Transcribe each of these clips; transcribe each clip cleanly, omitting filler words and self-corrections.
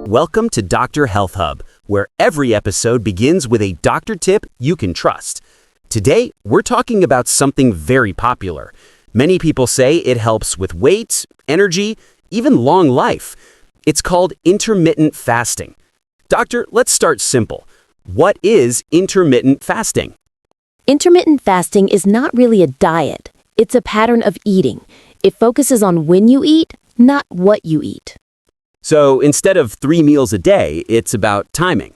Welcome to Dr. Health Hub, where every episode begins with a doctor tip you can trust. Today, we're talking about something very popular. Many people say it helps with weight, energy, even long life. It's called intermittent fasting. Doctor, let's start simple. What is intermittent fasting? Intermittent fasting is not really a diet. It's a pattern of eating. It focuses on when you eat, not what you eat. So instead of 3 meals a day, it's about timing.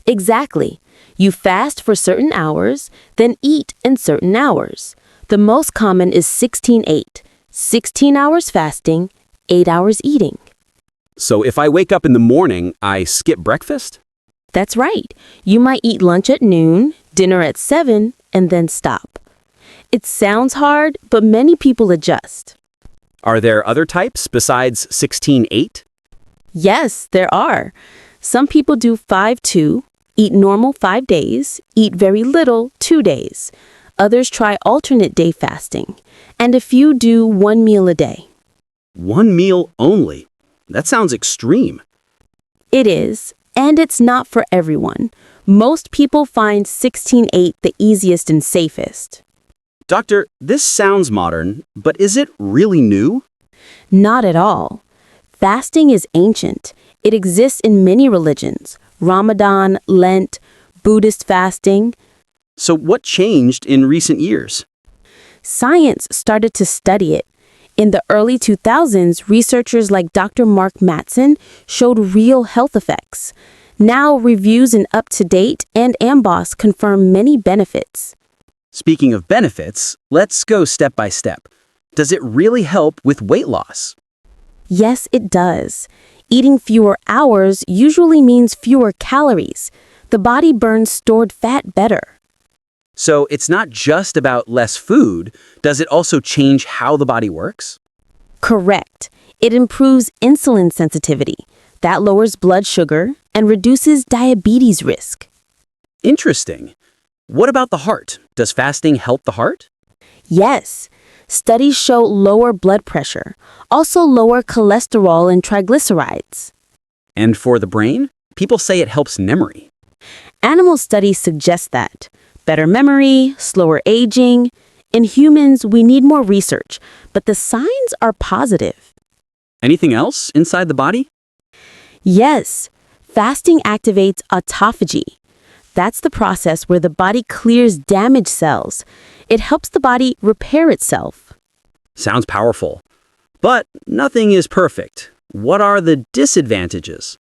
Exactly. You fast for certain hours, then eat in certain hours. The most common is 16-8. 16 hours fasting, 8 hours eating. So if I wake up in the morning, I skip breakfast? That's right. You might eat lunch at noon, dinner at 7, and then stop. It sounds hard, but many people adjust. Are there other types besides 16-8? Yes, there are. Some people do 5-2, eat normal 5 days, eat very little 2 days. Others try alternate day fasting, and a few do 1 meal a day. 1 meal only? That sounds extreme. It is, and it's not for everyone. Most people find 16-8 the easiest and safest. Doctor, this sounds modern, but is it really new? Not at all. Fasting is ancient. It exists in many religions: Ramadan, Lent, Buddhist fasting. So what changed in recent years? Science started to study it. In the early 2000s, researchers like Dr. Mark Mattson showed real health effects. Now, reviews in UpToDate and Amboss confirm many benefits. Speaking of benefits, let's go step by step. Does it really help with weight loss? Yes, it does. Eating fewer hours usually means fewer calories. The body burns stored fat better. So it's not just about less food. Does it also change how the body works? Correct. It improves insulin sensitivity. That lowers blood sugar and reduces diabetes risk. Interesting. What about the heart? Does fasting help the heart? Yes. Studies show lower blood pressure, also lower cholesterol and triglycerides. And for the brain? People say it helps memory. Animal studies suggest that. Better memory, slower aging. In humans, we need more research, but the signs are positive. Anything else inside the body? Yes, fasting activates autophagy. That's the process where the body clears damaged cells. It helps the body repair itself. Sounds powerful. But nothing is perfect. What are the disadvantages?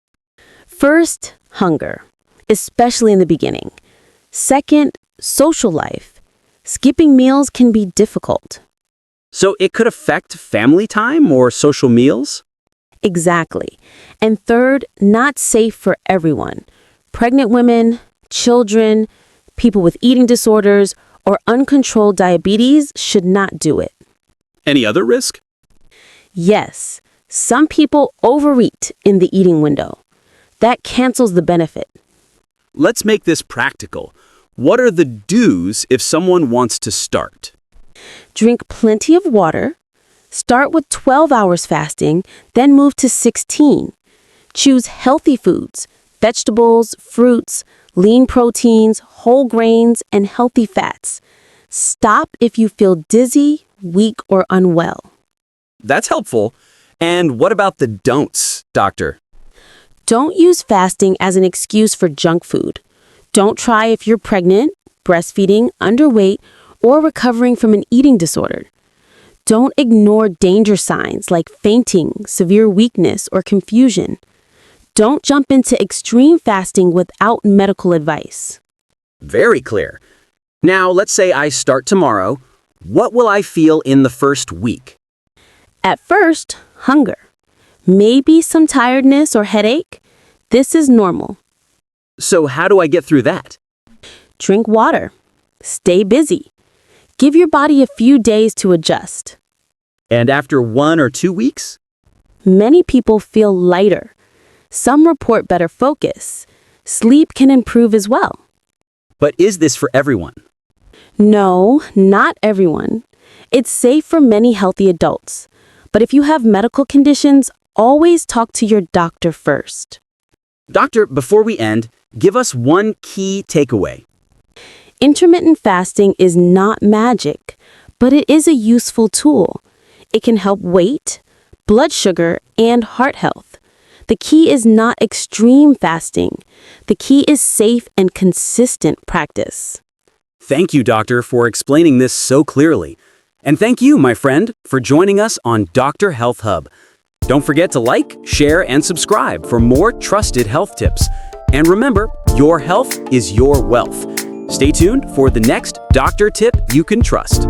First, hunger, especially in the beginning. Second, social life. Skipping meals can be difficult. So it could affect family time or social meals? Exactly. And third, not safe for everyone. Pregnant women, children, people with eating disorders, or uncontrolled diabetes should not do it. Any other risk? Yes, some people overeat in the eating window. That cancels the benefit. Let's make this practical. What are the do's if someone wants to start? Drink plenty of water. Start with 12 hours fasting, then move to 16. Choose healthy foods, vegetables, fruits, lean proteins, whole grains, and healthy fats. Stop if you feel dizzy, weak, or unwell. That's helpful. And what about the don'ts, doctor? Don't use fasting as an excuse for junk food. Don't try if you're pregnant, breastfeeding, underweight, or recovering from an eating disorder. Don't ignore danger signs like fainting, severe weakness, or confusion. Don't jump into extreme fasting without medical advice. Very clear. Now, let's say I start tomorrow. What will I feel in the first week? At first, hunger. Maybe some tiredness or headache. This is normal. So how do I get through that? Drink water. Stay busy. Give your body a few days to adjust. And after 1 or 2 weeks? Many people feel lighter. Some report better focus. Sleep can improve as well. But is this for everyone? No, not everyone. It's safe for many healthy adults. But if you have medical conditions, always talk to your doctor first. Doctor, before we end, give us one key takeaway. Intermittent fasting is not magic, but it is a useful tool. It can help weight, blood sugar, and heart health. The key is not extreme fasting. The key is safe and consistent practice. Thank you, Doctor, for explaining this so clearly. And thank you, my friend, for joining us on Dr. Health Hub. Don't forget to like, share, and subscribe for more trusted health tips. And remember, your health is your wealth. Stay tuned for the next doctor tip you can trust.